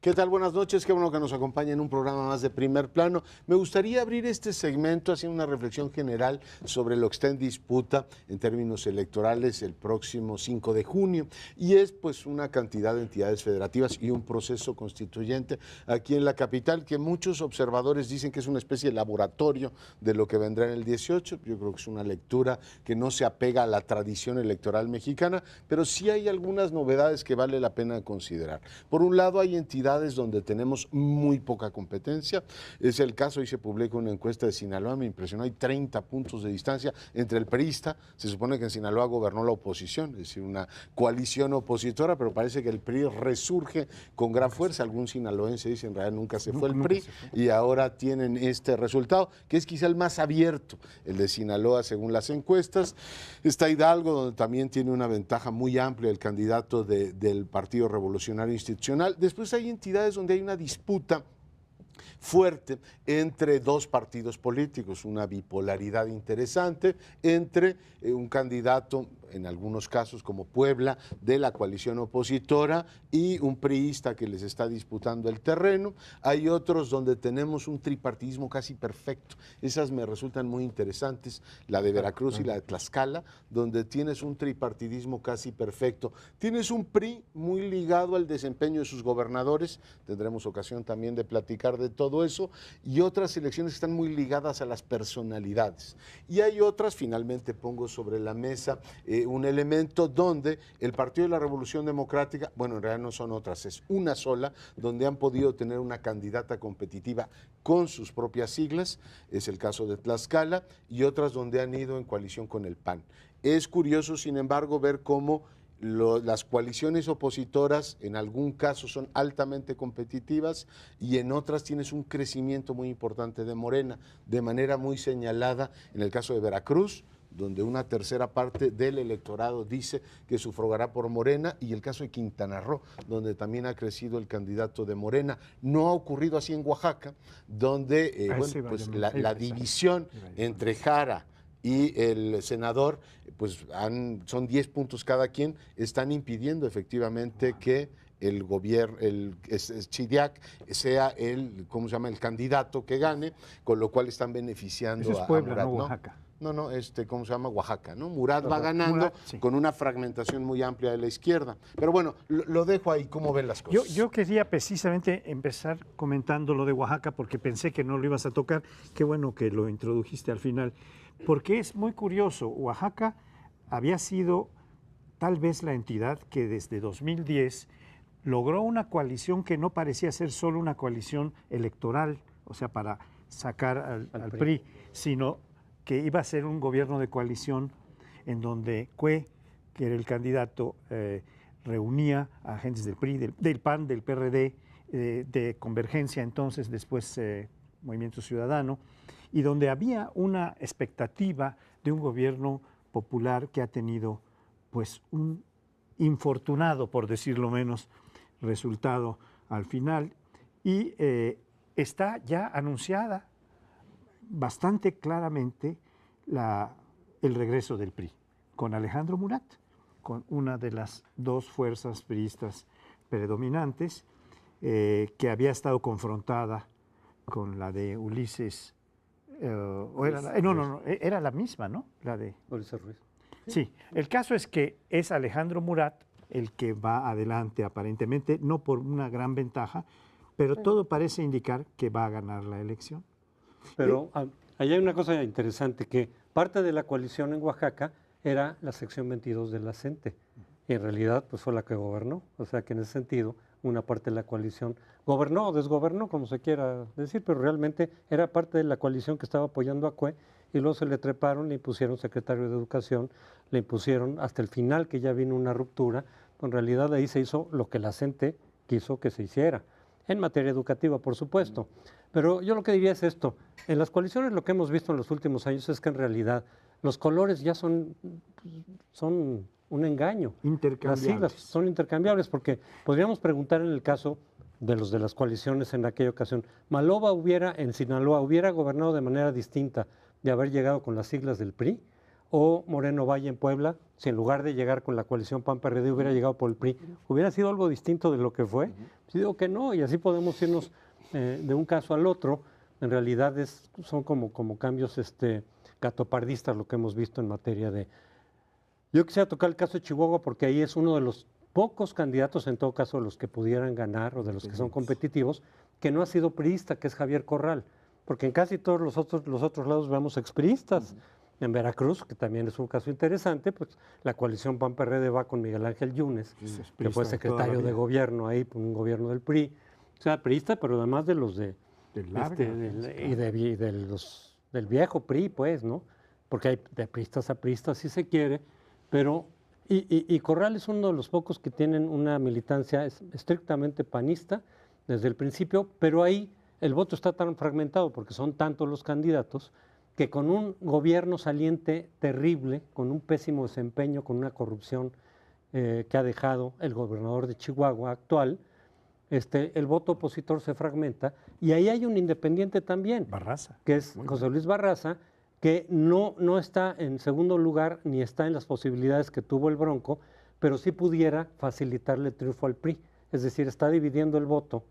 ¿Qué tal? Buenas noches, qué bueno que nos acompaña en un programa más de Primer Plano. Me gustaría abrir este segmento haciendo una reflexión general sobre lo que está en disputa en términos electorales el próximo 5 de junio y es pues una cantidad de entidades federativas y un proceso constituyente aquí en la capital que muchos observadores dicen que es una especie de laboratorio de lo que vendrá en el 18. Yo creo que es una lectura que no se apega a la tradición electoral mexicana, pero sí hay algunas novedades que vale la pena considerar. Por un lado, hay entidades donde tenemos muy poca competencia. Es el caso, hoy se publica una encuesta de Sinaloa, me impresionó, hay 30 puntos de distancia entre el priista. Se supone que en Sinaloa gobernó la oposición, es decir, una coalición opositora, pero parece que el PRI resurge con gran fuerza. Algún sinaloense dice, en realidad nunca se fue el PRI, y ahora tienen este resultado, que es quizá el más abierto, el de Sinaloa según las encuestas. Está Hidalgo, donde también tiene una ventaja muy amplia el candidato del Partido Revolucionario Institucional. Después hay entidades donde hay una disputa fuerte entre dos partidos políticos, una bipolaridad interesante entre un candidato, en algunos casos como Puebla, de la coalición opositora y un priista que les está disputando el terreno. Hay otros donde tenemos un tripartidismo casi perfecto. Esas me resultan muy interesantes, la de Veracruz y la de Tlaxcala, donde tienes un tripartidismo casi perfecto. Tienes un PRI muy ligado al desempeño de sus gobernadores, tendremos ocasión también de platicar de todo eso, y otras elecciones que están muy ligadas a las personalidades. Y hay otras, finalmente pongo sobre la mesa un elemento donde el Partido de la Revolución Democrática, bueno, en realidad no son otras, es una sola, donde han podido tener una candidata competitiva con sus propias siglas, es el caso de Tlaxcala, y otras donde han ido en coalición con el PAN. Es curioso, sin embargo, ver cómo las coaliciones opositoras en algún caso son altamente competitivas y en otras tienes un crecimiento muy importante de Morena, de manera muy señalada en el caso de Veracruz, donde una tercera parte del electorado dice que sufragará por Morena, y el caso de Quintana Roo, donde también ha crecido el candidato de Morena. No ha ocurrido así en Oaxaca, donde la división entre Jara y el senador, pues son 10 puntos cada quien, están impidiendo efectivamente que el gobierno, Chidiac sea el candidato que gane, con lo cual están beneficiando Eso es Puebla, a Murat, no Oaxaca. No, ¿cómo se llama? Oaxaca, ¿no? Murat va ganando sí, con una fragmentación muy amplia de la izquierda. Pero bueno, lo dejo ahí, ¿cómo ven las cosas? Yo quería precisamente empezar comentando lo de Oaxaca porque pensé que no lo ibas a tocar. Qué bueno que lo introdujiste al final, porque es muy curioso. Oaxaca había sido tal vez la entidad que desde 2010 logró una coalición que no parecía ser solo una coalición electoral, o sea, para sacar al PRI, sino que iba a ser un gobierno de coalición en donde Cue, que era el candidato, reunía a agentes del PRI, del PAN, del PRD, de Convergencia, entonces después Movimiento Ciudadano, y donde había una expectativa de un gobierno popular que ha tenido pues un infortunado, por decirlo menos, resultado al final, y está ya anunciada bastante claramente el regreso del PRI, con Alejandro Murat, con una de las dos fuerzas priistas predominantes, que había estado confrontada con la de Ulises, era la misma, ¿no? La de Ulises Ruiz. Sí, el caso es que es Alejandro Murat el que va adelante aparentemente, no por una gran ventaja, pero todo parece indicar que va a ganar la elección. Pero ahí hay una cosa interesante, que parte de la coalición en Oaxaca era la sección 22 de la CENTE, y en realidad pues fue la que gobernó, o sea que en ese sentido una parte de la coalición gobernó o desgobernó, como se quiera decir, pero realmente era parte de la coalición que estaba apoyando a Cue, y luego se le treparon, le impusieron secretario de Educación, le impusieron hasta el final, que ya vino una ruptura. En realidad ahí se hizo lo que la CENTE quiso que se hiciera, en materia educativa, por supuesto. Pero yo lo que diría es esto: en las coaliciones lo que hemos visto en los últimos años es que en realidad los colores ya son un engaño. Intercambiables. Las siglas son intercambiables, porque podríamos preguntar en el caso de los de las coaliciones en aquella ocasión, Maloba en Sinaloa hubiera gobernado de manera distinta de haber llegado con las siglas del PRI, o Moreno Valle en Puebla, si en lugar de llegar con la coalición PAN-PRD hubiera llegado por el PRI, hubiera sido algo distinto de lo que fue. Sí digo que no, y así podemos irnos de un caso al otro. En realidad son como cambios gatopardistas lo que hemos visto en materia de... Yo quisiera tocar el caso de Chihuahua porque ahí es uno de los pocos candidatos, en todo caso, de los que pudieran ganar o de los que son competitivos, que no ha sido priista, que es Javier Corral. Porque en casi todos los otros lados vemos expriistas. En Veracruz, que también es un caso interesante, pues la coalición PAN-PRD va con Miguel Ángel Yunes, que fue secretario de gobierno ahí, por un gobierno del PRI. O sea, priista, pero además de los del viejo PRI, pues, ¿no? Porque hay de priistas a priistas, si se quiere, pero... Y Corral es uno de los pocos que tienen una militancia estrictamente panista desde el principio, pero ahí el voto está tan fragmentado porque son tantos los candidatos que con un gobierno saliente terrible, con un pésimo desempeño, con una corrupción que ha dejado el gobernador de Chihuahua actual, el voto opositor se fragmenta y ahí hay un independiente también, Barraza, que es José Luis Barraza, que no está en segundo lugar ni está en las posibilidades que tuvo el Bronco, pero sí pudiera facilitarle el triunfo al PRI. Es decir, está dividiendo el voto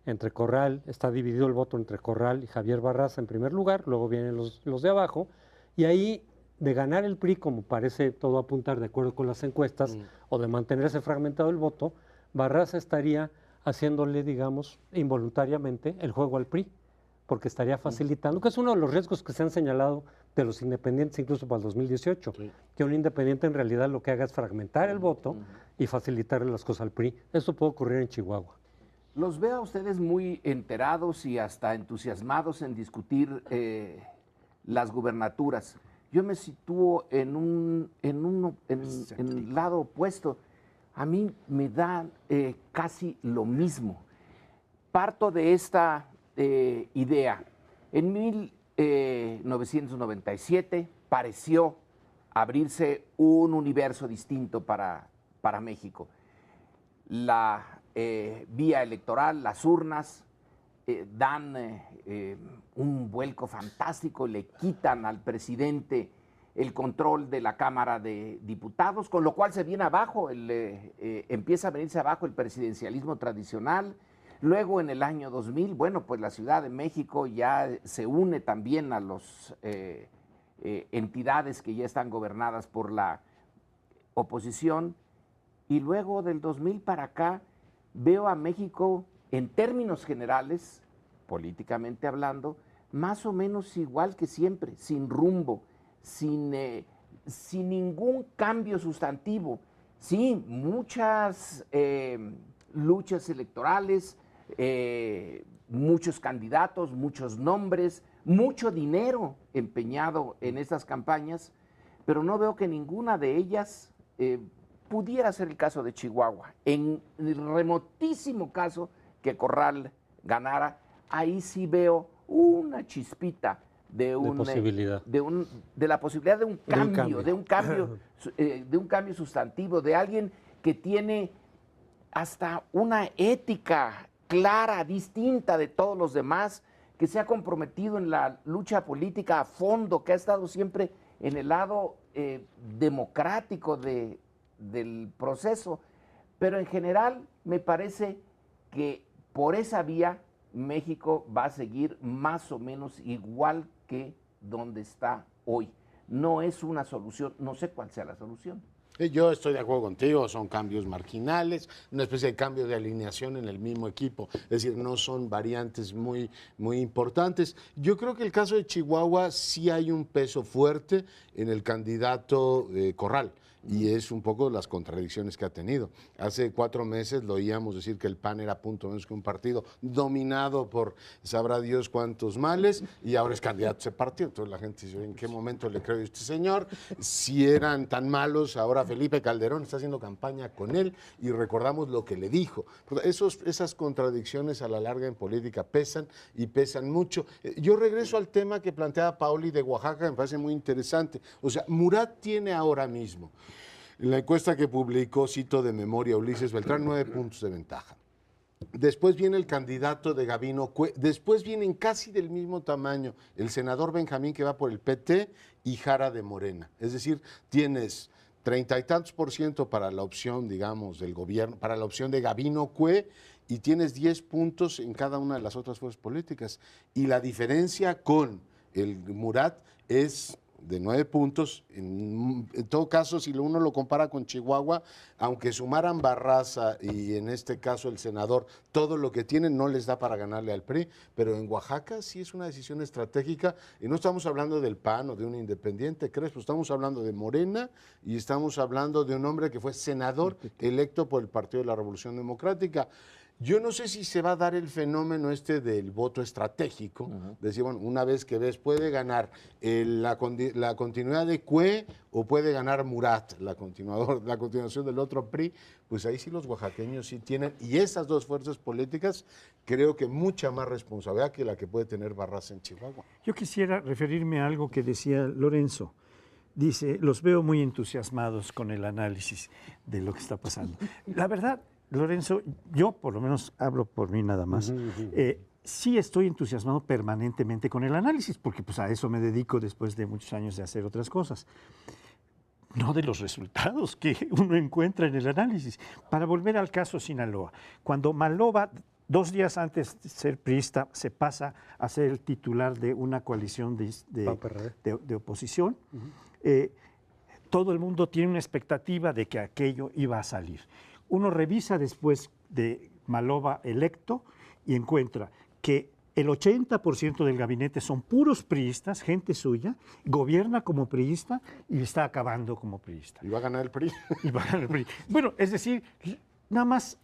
entre Corral, está dividido el voto entre Corral y Javier Barraza en primer lugar, luego vienen los de abajo, y ahí de ganar el PRI, como parece todo apuntar de acuerdo con las encuestas, o de mantenerse fragmentado el voto, Barraza estaría haciéndole, digamos, involuntariamente el juego al PRI, porque estaría facilitando, que es uno de los riesgos que se han señalado de los independientes incluso para el 2018, que un independiente en realidad lo que haga es fragmentar el voto y facilitarle las cosas al PRI. Eso puede ocurrir en Chihuahua. Los veo a ustedes muy enterados y hasta entusiasmados en discutir las gubernaturas. Yo me sitúo en el lado opuesto. A mí me da casi lo mismo. Parto de esta idea. En 1997 pareció abrirse un universo distinto para México. La vía electoral, las urnas, dan un vuelco fantástico, le quitan al presidente el control de la Cámara de Diputados, con lo cual se viene abajo, empieza a venirse abajo el presidencialismo tradicional. Luego en el año 2000, bueno, pues la Ciudad de México ya se une también a las entidades que ya están gobernadas por la oposición. Y luego del 2000 para acá veo a México en términos generales, políticamente hablando, más o menos igual que siempre, sin rumbo, sin ningún cambio sustantivo. Sí, muchas luchas electorales, muchos candidatos, muchos nombres, mucho dinero empeñado en estas campañas, pero no veo que ninguna de ellas pudiera ser el caso de Chihuahua. En el remotísimo caso que Corral ganara, ahí sí veo una chispita de la posibilidad de un cambio sustantivo, de alguien que tiene hasta una ética clara, distinta de todos los demás, que se ha comprometido en la lucha política a fondo, que ha estado siempre en el lado democrático del proceso. Pero en general me parece que por esa vía México va a seguir más o menos igual que donde está hoy. No es una solución, no sé cuál sea la solución. Yo estoy de acuerdo contigo, son cambios marginales, una especie de cambio de alineación en el mismo equipo, es decir, no son variantes muy importantes. Yo creo que el caso de Chihuahua sí hay un peso fuerte en el candidato Corral, y es un poco las contradicciones que ha tenido. Hace 4 meses lo oíamos decir que el PAN era punto menos que un partido dominado por sabrá Dios cuántos males, y ahora es candidato a ese partido. Entonces la gente dice, ¿en qué momento le creo a este señor? Si eran tan malos, ahora Felipe Calderón está haciendo campaña con él y recordamos lo que le dijo. Esas contradicciones a la larga en política pesan y pesan mucho. Yo regreso al tema que planteaba Paoli de Oaxaca, me parece muy interesante. O sea, Murat tiene ahora mismo, en la encuesta que publicó, cito de memoria, Ulises Beltrán, 9 puntos de ventaja. Después viene el candidato de Gabino Cue. Después vienen casi del mismo tamaño el senador Benjamín, que va por el PT, y Jara de Morena. Es decir, tienes 30 y tantos % para la opción, digamos, del gobierno, para la opción de Gabino Cue, y tienes 10 puntos en cada una de las otras fuerzas políticas. Y la diferencia con el Murat es de 9 puntos. En todo caso, si uno lo compara con Chihuahua, aunque sumaran Barraza y en este caso el senador, todo lo que tienen no les da para ganarle al PRI, pero en Oaxaca sí es una decisión estratégica, y no estamos hablando del PAN o de un independiente Crespo, estamos hablando de Morena y estamos hablando de un hombre que fue senador electo por el Partido de la Revolución Democrática. Yo no sé si se va a dar el fenómeno del voto estratégico, decir, bueno, una vez que ves, puede ganar la continuidad de Cue o puede ganar Murat, la continuación del otro PRI, pues ahí sí los oaxaqueños sí tienen, y esas dos fuerzas políticas, creo que mucha más responsabilidad que la que puede tener Barraza en Chihuahua. Yo quisiera referirme a algo que decía Lorenzo. Dice, los veo muy entusiasmados con el análisis de lo que está pasando. La verdad, Lorenzo, yo por lo menos hablo por mí nada más, sí estoy entusiasmado permanentemente con el análisis, porque pues a eso me dedico después de muchos años de hacer otras cosas. No de los resultados que uno encuentra en el análisis. Para volver al caso Sinaloa, cuando Maloba, 2 días antes de ser priista, se pasa a ser el titular de una coalición de oposición, todo el mundo tiene una expectativa de que aquello iba a salir. Uno revisa después de Maloba electo y encuentra que el 80% del gabinete son puros priistas, gente suya, gobierna como priista y está acabando como priista. Y va a ganar el PRI. Y va a ganar el PRI. Bueno, es decir, nada más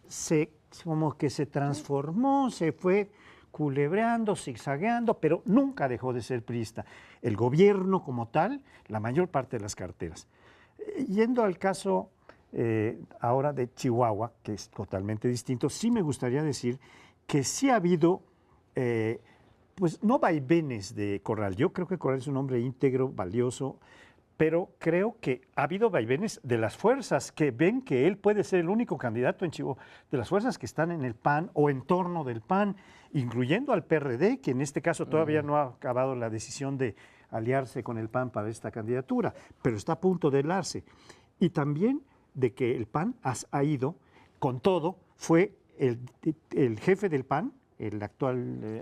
como que se transformó, se fue culebreando, zigzagueando, pero nunca dejó de ser priista. El gobierno como tal, la mayor parte de las carteras. Yendo al caso ahora de Chihuahua, que es totalmente distinto, sí me gustaría decir que sí ha habido, pues no vaivenes de Corral. Yo creo que Corral es un hombre íntegro, valioso, pero creo que ha habido vaivenes de las fuerzas que ven que él puede ser el único candidato en Chihuahua, de las fuerzas que están en el PAN o en torno del PAN, incluyendo al PRD, que en este caso todavía no ha acabado la decisión de aliarse con el PAN para esta candidatura, pero está a punto de helarse. Y también de que el PAN ha ido, con todo, fue el jefe del PAN, el actual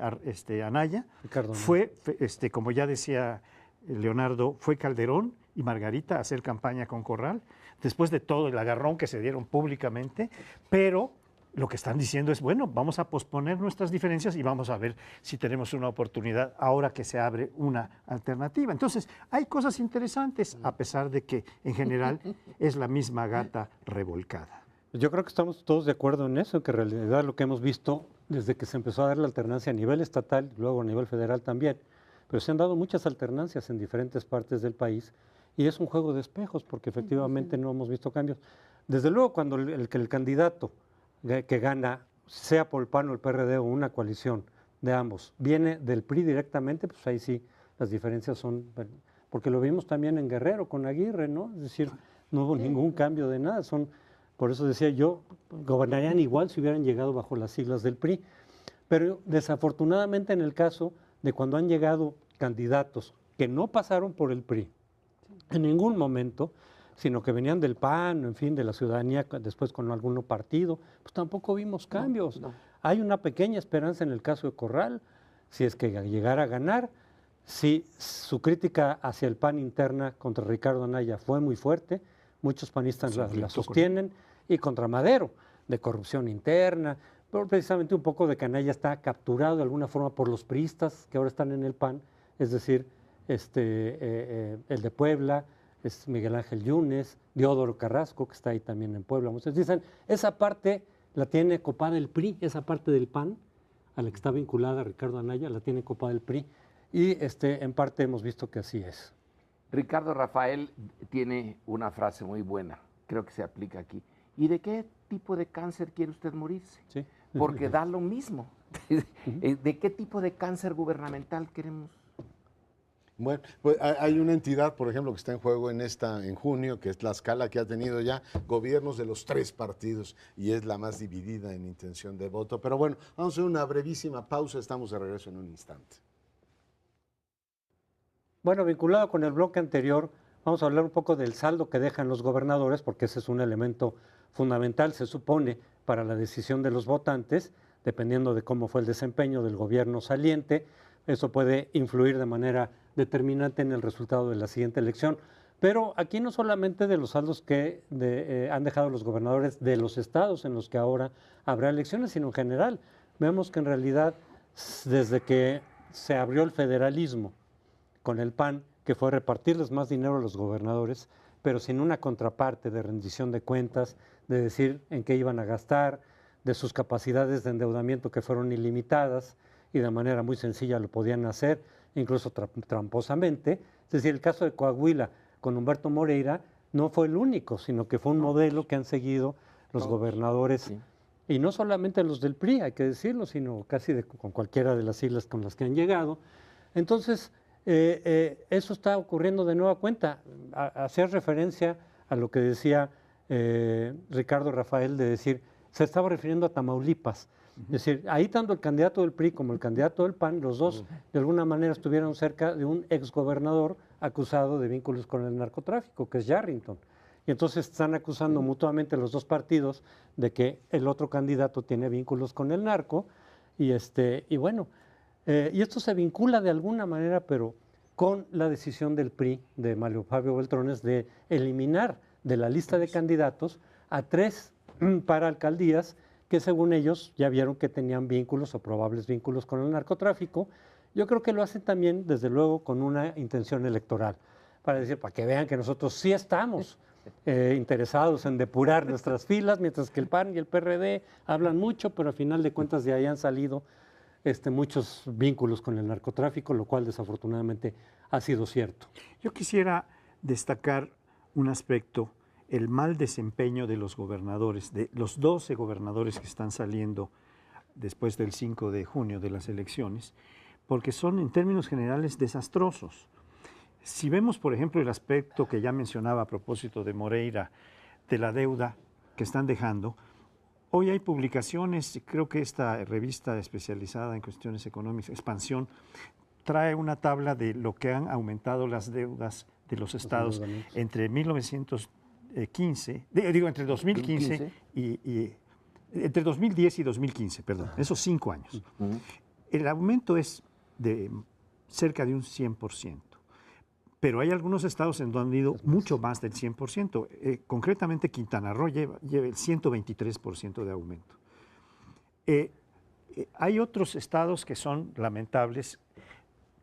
Anaya, fue, como ya decía Leonardo, fue Calderón y Margarita a hacer campaña con Corral, después de todo el agarrón que se dieron públicamente, pero lo que están diciendo es, bueno, vamos a posponer nuestras diferencias y vamos a ver si tenemos una oportunidad ahora que se abre una alternativa. Entonces, hay cosas interesantes, a pesar de que en general es la misma gata revolcada. Yo creo que estamos todos de acuerdo en eso, que en realidad lo que hemos visto desde que se empezó a dar la alternancia a nivel estatal, luego a nivel federal también, pero se han dado muchas alternancias en diferentes partes del país y es un juego de espejos porque efectivamente no hemos visto cambios. Desde luego, cuando el candidato que gana, sea por el PAN o el PRD o una coalición de ambos, viene del PRI directamente, pues ahí sí las diferencias son, porque lo vimos también en Guerrero con Aguirre, ¿no? Es decir, no hubo ningún cambio de nada, por eso decía yo, gobernarían igual si hubieran llegado bajo las siglas del PRI, pero desafortunadamente en el caso de cuando han llegado candidatos que no pasaron por el PRI en ningún momento, sino que venían del PAN, en fin, de la ciudadanía, después con algún partido, pues tampoco vimos cambios. No. Hay una pequeña esperanza en el caso de Corral, si es que llegara a ganar, si su crítica hacia el PAN interna contra Ricardo Anaya fue muy fuerte, muchos panistas la sostienen, y contra Madero, de corrupción interna, pero precisamente un poco de que Anaya está capturado de alguna forma por los priistas que ahora están en el PAN, es decir, el de Puebla, es Miguel Ángel Yunes, Diodoro Carrasco, que está ahí también en Puebla. Muchos dicen, esa parte la tiene copada el PRI, esa parte del PAN, a la que está vinculada Ricardo Anaya, la tiene copada el PRI, y en parte hemos visto que así es. Ricardo Rafael tiene una frase muy buena, creo que se aplica aquí. ¿Y de qué tipo de cáncer quiere usted morirse? Sí. Porque da lo mismo. ¿De qué tipo de cáncer gubernamental queremos Bueno, pues hay una entidad, por ejemplo, que está en juego en junio, que es Tlaxcala, que ha tenido ya gobiernos de los 3 partidos y es la más dividida en intención de voto. Pero bueno, vamos a hacer una brevísima pausa, estamos de regreso en un instante. Bueno, vinculado con el bloque anterior, vamos a hablar un poco del saldo que dejan los gobernadores, porque ese es un elemento fundamental, se supone, para la decisión de los votantes, dependiendo de cómo fue el desempeño del gobierno saliente. Eso puede influir de manera determinante en el resultado de la siguiente elección. Pero aquí no solamente de los saldos que han dejado los gobernadores de los estados en los que ahora habrá elecciones, sino en general. Vemos que en realidad, desde que se abrió el federalismo con el PAN, que fue repartirles más dinero a los gobernadores, pero sin una contraparte de rendición de cuentas, de decir en qué iban a gastar, de sus capacidades de endeudamiento que fueron ilimitadas y de manera muy sencilla lo podían hacer, incluso tramposamente. Es decir, el caso de Coahuila con Humberto Moreira no fue el único, sino que fue un modelo que han seguido los gobernadores, sí. Y no solamente los del PRI, hay que decirlo, sino casi con cualquiera de las siglas con las que han llegado. Entonces, eso está ocurriendo de nueva cuenta. Hacer referencia a lo que decía Ricardo Rafael, de decir, se estaba refiriendo a Tamaulipas. Es decir, ahí tanto el candidato del PRI como el candidato del PAN, los dos de alguna manera estuvieron cerca de un exgobernador acusado de vínculos con el narcotráfico, que es Yarrington. Y entonces están acusando mutuamente los dos partidos de que el otro candidato tiene vínculos con el narco. Y bueno, y esto se vincula de alguna manera, pero con la decisión del PRI, de Mario Fabio Beltrones, de eliminar de la lista de candidatos a 3 para alcaldías que según ellos ya vieron que tenían vínculos o probables vínculos con el narcotráfico. Yo creo que lo hacen también, desde luego, con una intención electoral, para decir, para que vean que nosotros sí estamos interesados en depurar nuestras filas, mientras que el PAN y el PRD hablan mucho, pero al final de cuentas de ahí han salido muchos vínculos con el narcotráfico, lo cual desafortunadamente ha sido cierto. Yo quisiera destacar un aspecto, el mal desempeño de los gobernadores, de los 12 gobernadores que están saliendo después del 5 de junio de las elecciones, porque son en términos generales desastrosos. Si vemos, por ejemplo, el aspecto que ya mencionaba a propósito de Moreira, de la deuda que están dejando, hoy hay publicaciones, creo que esta revista especializada en cuestiones económicas, Expansión, trae una tabla de lo que han aumentado las deudas de los estados entre 1915, entre 2015 y entre 2010 y 2015, perdón, esos 5 años. El aumento es de cerca de un 100%. Pero hay algunos estados en donde han ido mucho más del 100%. Concretamente, Quintana Roo lleva el 123% de aumento. Hay otros estados que son lamentables.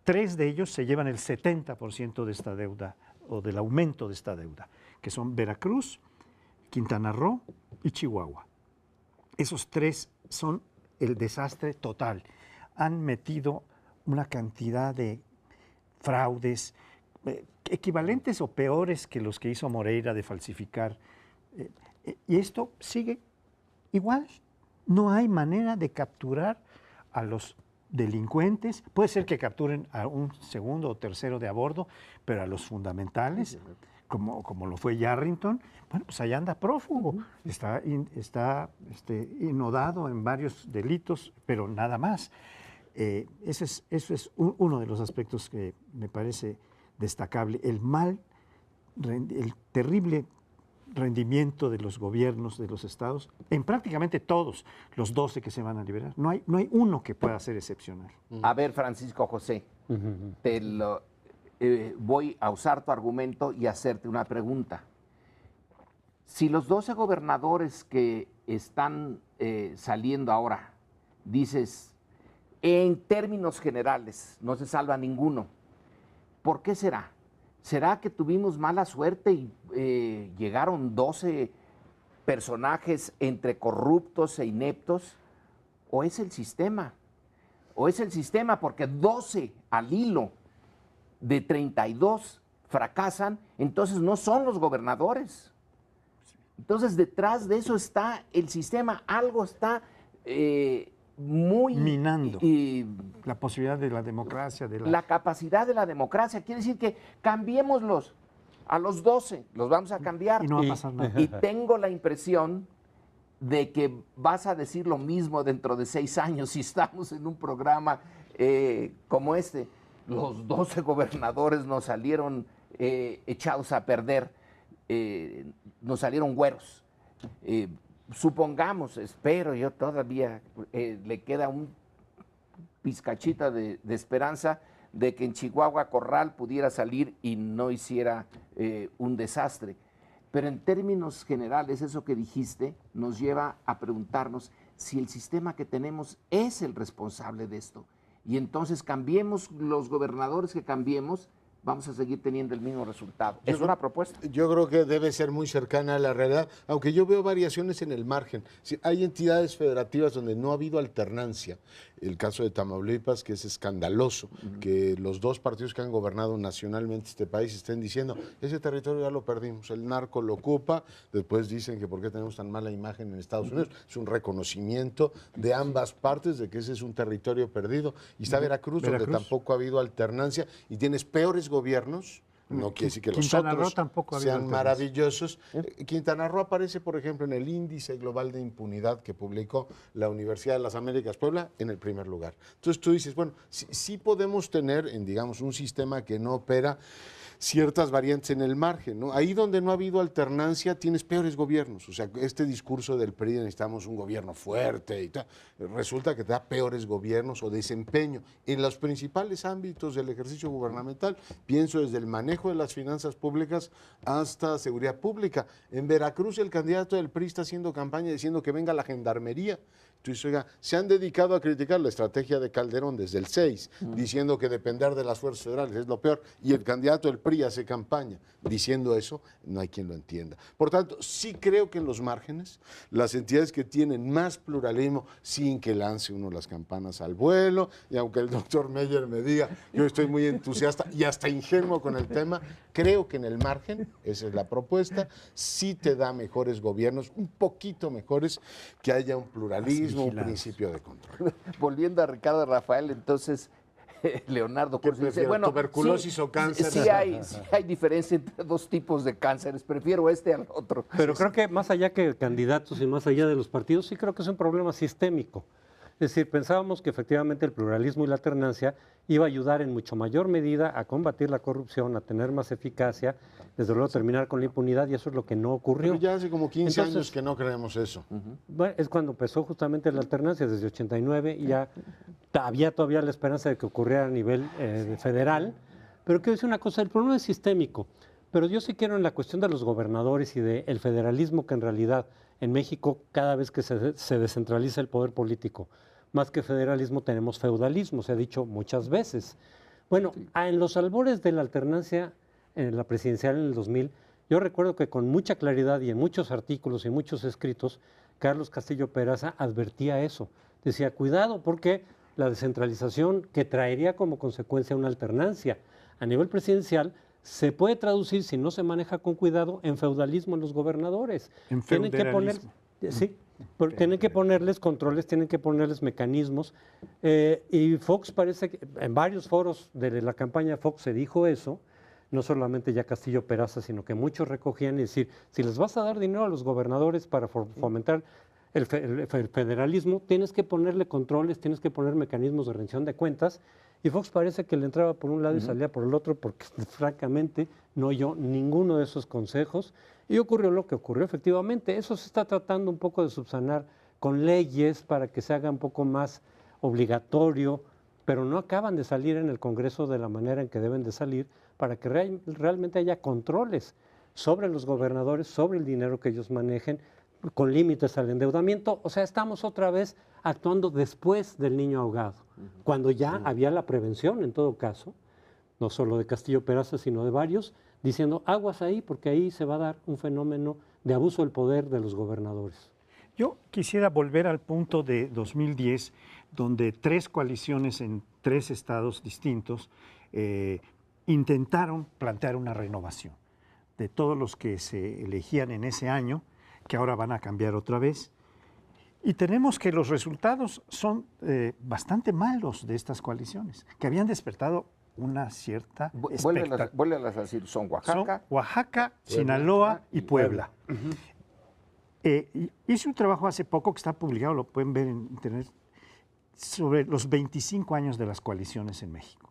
3 de ellos se llevan el 70% de esta deuda o del aumento de esta deuda, que son Veracruz, Quintana Roo y Chihuahua. Esos 3 son el desastre total. Han metido una cantidad de fraudes, equivalentes o peores que los que hizo Moreira de falsificar. Y esto sigue igual. No hay manera de capturar a los delincuentes. Puede ser que capturen a un segundo o tercero de a bordo, pero a los fundamentales, como lo fue Yarrington, bueno, pues allá anda prófugo. Está inodado en varios delitos, pero nada más. Eso es uno de los aspectos que me parece destacable, el terrible rendimiento de los gobiernos de los estados, en prácticamente todos los 12 que se van a liberar. No hay uno que pueda ser excepcional. A ver, Francisco José, voy a usar tu argumento y hacerte una pregunta. Si los 12 gobernadores que están saliendo ahora, dices, en términos generales, no se salva ninguno, ¿por qué será? ¿Será que tuvimos mala suerte y llegaron 12 personajes entre corruptos e ineptos? ¿O es el sistema? ¿O es el sistema porque 12 al hilo de 32 fracasan, entonces no son los gobernadores? Entonces detrás de eso está el sistema, algo está muy... Minando y la posibilidad de la democracia, la capacidad de la democracia. Quiere decir que cambiémoslos a los 12, los vamos a cambiar. y no va a pasar nada. Y tengo la impresión de que vas a decir lo mismo dentro de 6 años si estamos en un programa como este. Los 12 gobernadores nos salieron echados a perder, nos salieron güeros. Supongamos, espero yo todavía, le queda un pizcachita de esperanza de que en Chihuahua Corral pudiera salir y no hiciera un desastre. Pero en términos generales, eso que dijiste nos lleva a preguntarnos si el sistema que tenemos es el responsable de esto. Y entonces cambiemos los gobernadores que cambiemos, vamos a seguir teniendo el mismo resultado. Es una propuesta. Yo creo que debe ser muy cercana a la realidad, aunque yo veo variaciones en el margen. Hay entidades federativas donde no ha habido alternancia. El caso de Tamaulipas, que es escandaloso, que los dos partidos que han gobernado nacionalmente este país estén diciendo, ese territorio ya lo perdimos, el narco lo ocupa, después dicen que por qué tenemos tan mala imagen en Estados Unidos. Es un reconocimiento de ambas partes de que ese es un territorio perdido. Y está Veracruz, donde tampoco ha habido alternancia y tienes peores gobiernos. No quiere decir que los Quintana Roo otros tampoco ha habido sean alternancia. maravillosos. Quintana Roo aparece, por ejemplo, en el índice global de impunidad que publicó la Universidad de las Américas Puebla en el primer lugar. Entonces tú dices, bueno, sí podemos tener, digamos, un sistema que no opera ciertas variantes en el margen, ¿no? Ahí donde no ha habido alternancia tienes peores gobiernos. O sea, este discurso del PRI, necesitamos un gobierno fuerte y tal, resulta que te da peores gobiernos o desempeño en los principales ámbitos del ejercicio gubernamental. Pienso desde el manejo de las finanzas públicas hasta seguridad pública. En Veracruz el candidato del PRI está haciendo campaña diciendo que venga la gendarmería. Entonces, oiga, se han dedicado a criticar la estrategia de Calderón desde el 6, diciendo que depender de las fuerzas federales es lo peor, y el candidato del PRI hace campaña diciendo eso, no hay quien lo entienda. Por tanto, sí creo que en los márgenes, las entidades que tienen más pluralismo, sin que lance uno las campanas al vuelo, y aunque el doctor Meyer me diga, yo estoy muy entusiasta y hasta ingenuo con el tema, creo que en el margen, esa es la propuesta, sí te da mejores gobiernos, un poquito mejores, que haya un pluralismo, un principio de control. Volviendo a Ricardo Rafael, entonces, Leonardo ¿Qué Corso dice, prefiero, bueno, tuberculosis o cáncer? Sí hay diferencia entre dos tipos de cánceres, prefiero este al otro. Pero creo que más allá que candidatos y más allá de los partidos, sí creo que es un problema sistémico. Es decir, pensábamos que efectivamente el pluralismo y la alternancia iba a ayudar en mucho mayor medida a combatir la corrupción, a tener más eficacia, desde luego terminar con la impunidad, y eso es lo que no ocurrió. Pero ya hace como 15 Entonces, años que no creemos eso. Bueno, es cuando empezó justamente la alternancia, desde 89, y ya había todavía la esperanza de que ocurriera a nivel federal. Pero quiero decir una cosa, el problema es sistémico, pero yo sí quiero en la cuestión de los gobernadores y del federalismo, que en realidad en México cada vez que se descentraliza el poder político, más que federalismo tenemos feudalismo, se ha dicho muchas veces. Bueno, en los albores de la alternancia en la presidencial en el 2000, yo recuerdo que con mucha claridad y en muchos artículos y muchos escritos, Carlos Castillo Peraza advertía eso. Decía, cuidado porque la descentralización que traería como consecuencia una alternancia a nivel presidencial se puede traducir, si no se maneja con cuidado, en feudalismo en los gobernadores. En Tienen que poner, feudalismo. sí, tienen que ponerles controles, tienen que ponerles mecanismos. Y Fox parece que en varios foros de la campaña de Fox se dijo eso, no solamente ya Castillo Peraza, sino que muchos recogían y decir, si les vas a dar dinero a los gobernadores para fomentar el federalismo, tienes que ponerle controles, tienes que poner mecanismos de rendición de cuentas. Y Fox parece que le entraba por un lado y salía por el otro, porque francamente no oyó ninguno de esos consejos. Y ocurrió lo que ocurrió efectivamente. Eso se está tratando un poco de subsanar con leyes para que se haga un poco más obligatorio, pero no acaban de salir en el Congreso de la manera en que deben de salir para que realmente haya controles sobre los gobernadores, sobre el dinero que ellos manejen, con límites al endeudamiento. O sea, estamos otra vez actuando después del niño ahogado, cuando ya había la prevención en todo caso, no solo de Castillo Peraza, sino de varios, diciendo aguas ahí porque ahí se va a dar un fenómeno de abuso del poder de los gobernadores. Yo quisiera volver al punto de 2010, donde 3 coaliciones en 3 estados distintos intentaron plantear una renovación de todos los que se elegían en ese año, que ahora van a cambiar otra vez. Y tenemos que los resultados son bastante malos de estas coaliciones, que habían despertado una cierta expectativa. Vuélvelas a decir, son Oaxaca. Son Oaxaca, Sinaloa y Puebla. Hice un trabajo hace poco que está publicado, lo pueden ver en internet, sobre los 25 años de las coaliciones en México.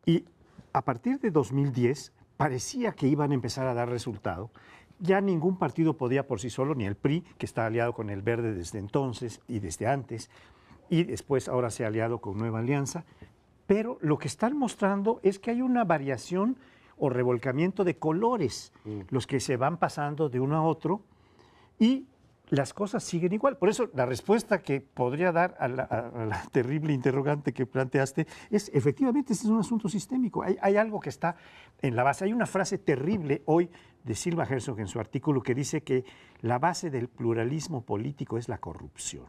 Y a partir de 2010 parecía que iban a empezar a dar resultado. Ya ningún partido podía por sí solo, ni el PRI, que está aliado con el Verde desde entonces y desde antes, y después ahora se ha aliado con Nueva Alianza. Pero lo que están mostrando es que hay una variación o revolcamiento de colores, los que se van pasando de uno a otro, y las cosas siguen igual. Por eso la respuesta que podría dar a la terrible interrogante que planteaste es, efectivamente, este es un asunto sistémico. Hay algo que está en la base. Hay una frase terrible hoy de Silva Herzog en su artículo que dice que la base del pluralismo político es la corrupción.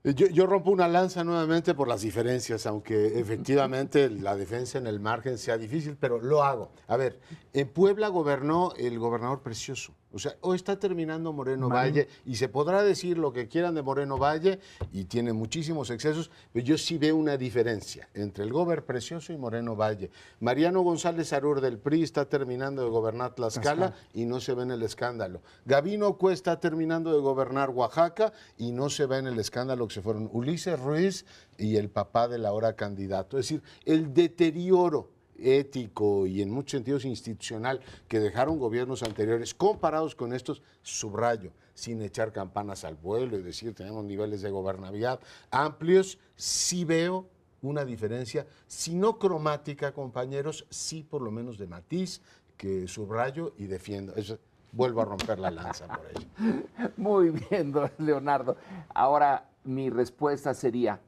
Yo rompo una lanza nuevamente por las diferencias, aunque efectivamente la defensa en el margen sea difícil, pero lo hago. A ver, en Puebla gobernó el gobernador Precioso. O sea, hoy está terminando Moreno Valle y se podrá decir lo que quieran de Moreno Valle y tiene muchísimos excesos, pero yo sí veo una diferencia entre el gobernador Precioso y Moreno Valle. Mariano González Arur del PRI está terminando de gobernar Tlaxcala y no se ve en el escándalo. Gabino Cue está terminando de gobernar Oaxaca y no se ve en el escándalo que se fueron Ulises Ruiz y el papá del ahora candidato. Es decir, el deterioro ético y en muchos sentidos institucional que dejaron gobiernos anteriores comparados con estos, subrayo, sin echar campanas al vuelo y decir tenemos niveles de gobernabilidad amplios, sí veo una diferencia, si no cromática, compañeros, sí por lo menos de matiz, que subrayo y defiendo. Eso, vuelvo a romper la lanza por ello. Muy bien, don Leonardo. Ahora mi respuesta sería,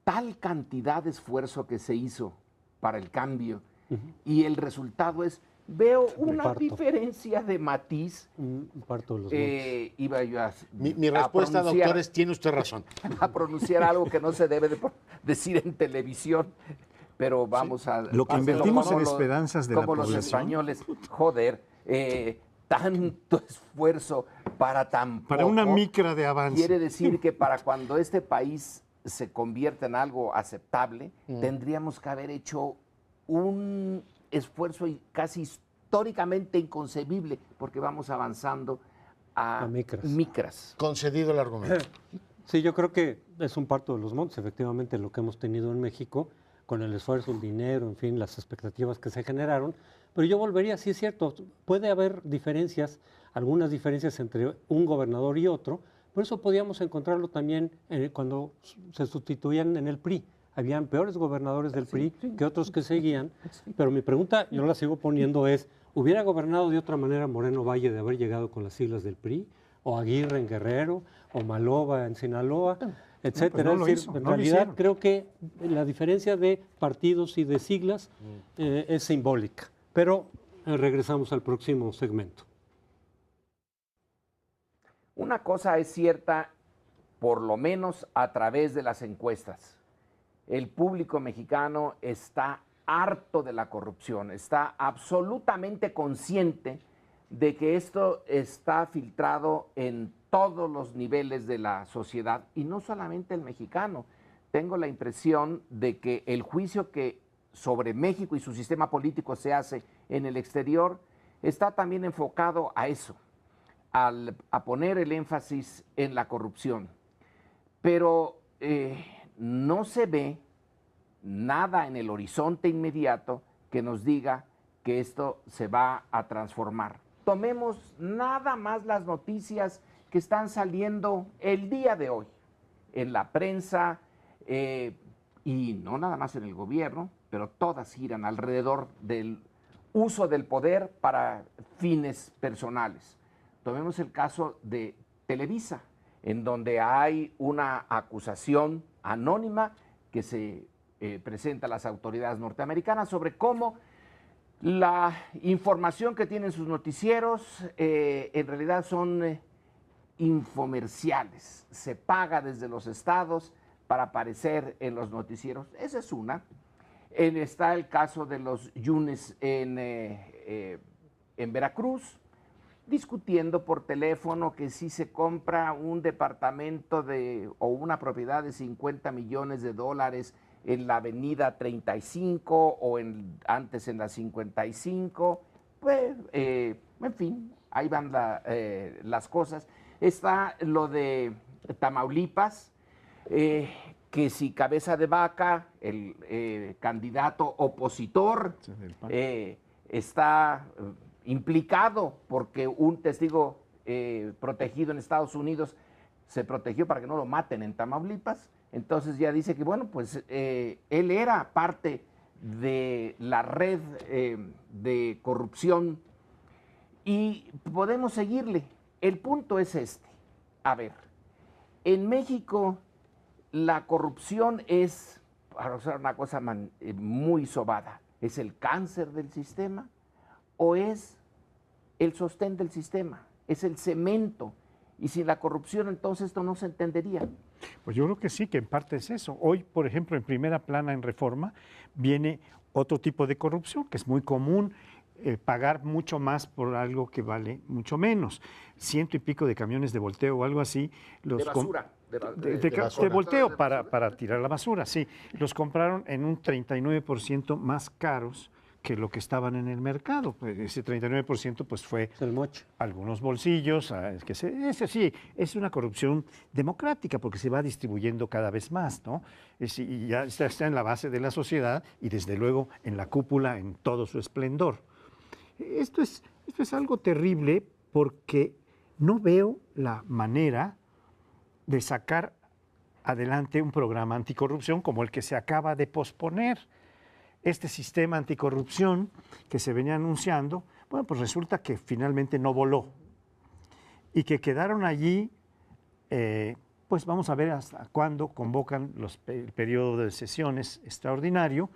tal cantidad de esfuerzo que se hizo para el cambio y el resultado es, veo una diferencia de matiz. Parto de los iba yo mi respuesta, doctor, es, tiene usted razón. A pronunciar algo que no se debe de decir en televisión, pero vamos a... Lo que invertimos en esperanzas de la población. Como los españoles, joder, tanto esfuerzo para tan poco. Para una micra de avance. Quiere decir que para cuando este país se convierta en algo aceptable, tendríamos que haber hecho un esfuerzo casi históricamente inconcebible, porque vamos avanzando a micras. Concedido el argumento. Sí, yo creo que es un parto de los montes, efectivamente, lo que hemos tenido en México, con el esfuerzo, el dinero, en fin, las expectativas que se generaron. Pero yo volvería, sí es cierto, puede haber diferencias, algunas diferencias entre un gobernador y otro. Por eso podíamos encontrarlo también cuando se sustituían en el PRI. Habían peores gobernadores del PRI que otros que seguían. Pero mi pregunta, yo la sigo poniendo, es, ¿hubiera gobernado de otra manera Moreno Valle de haber llegado con las siglas del PRI? ¿O Aguirre en Guerrero? ¿O Maloba en Sinaloa? Etcétera. No, es decir, en realidad creo que la diferencia de partidos y de siglas es simbólica. Pero regresamos al próximo segmento. Una cosa es cierta, por lo menos a través de las encuestas. El público mexicano está harto de la corrupción, está absolutamente consciente de que esto está filtrado en todos los niveles de la sociedad y no solamente el mexicano. Tengo la impresión de que el juicio que sobre México y su sistema político se hace en el exterior está también enfocado a eso, a poner el énfasis en la corrupción. Pero no se ve nada en el horizonte inmediato que nos diga que esto se va a transformar. Tomemos nada más las noticias que están saliendo el día de hoy en la prensa y no nada más en el gobierno, pero todas giran alrededor del uso del poder para fines personales. Tomemos el caso de Televisa, en donde hay una acusación anónima que se presenta a las autoridades norteamericanas sobre cómo la información que tienen sus noticieros en realidad son infomerciales. Se paga desde los estados para aparecer en los noticieros. Esa es una. Está el caso de los Yunes en Veracruz. discutiendo por teléfono que si se compra un departamento o una propiedad de 50 millones de dólares en la avenida 35 o antes en la 55, pues, en fin, ahí van las cosas. Está lo de Tamaulipas, que si Cabeza de Vaca, el candidato opositor, está implicado porque un testigo protegido en Estados Unidos se protegió para que no lo maten en Tamaulipas. Entonces ya dice que, bueno, pues él era parte de la red de corrupción y podemos seguirle. El punto es este. A ver, en México la corrupción es, para usar una cosa muy sobada, ¿es el cáncer del sistema o es el sostén del sistema? Es el cemento. Y sin la corrupción, entonces esto no se entendería. Pues yo creo que sí, que en parte es eso. Hoy, por ejemplo, en primera plana en Reforma viene otro tipo de corrupción que es muy común, pagar mucho más por algo que vale mucho menos. 100 y pico de camiones de volteo o algo así. De basura. De volteo para tirar la basura, sí. Los compraron en un 39% más caros que lo que estaban en el mercado. Ese 39% pues fue el moche. Algunos bolsillos, ese sí, es una corrupción democrática porque se va distribuyendo cada vez más, ¿no? Y ya está en la base de la sociedad y desde luego en la cúpula en todo su esplendor. Esto es algo terrible porque no veo la manera de sacar adelante un programa anticorrupción como el que se acaba de posponer. Este sistema anticorrupción que se venía anunciando, bueno, pues resulta que finalmente no voló y que quedaron allí, pues vamos a ver hasta cuándo convocan el periodo de sesiones extraordinario,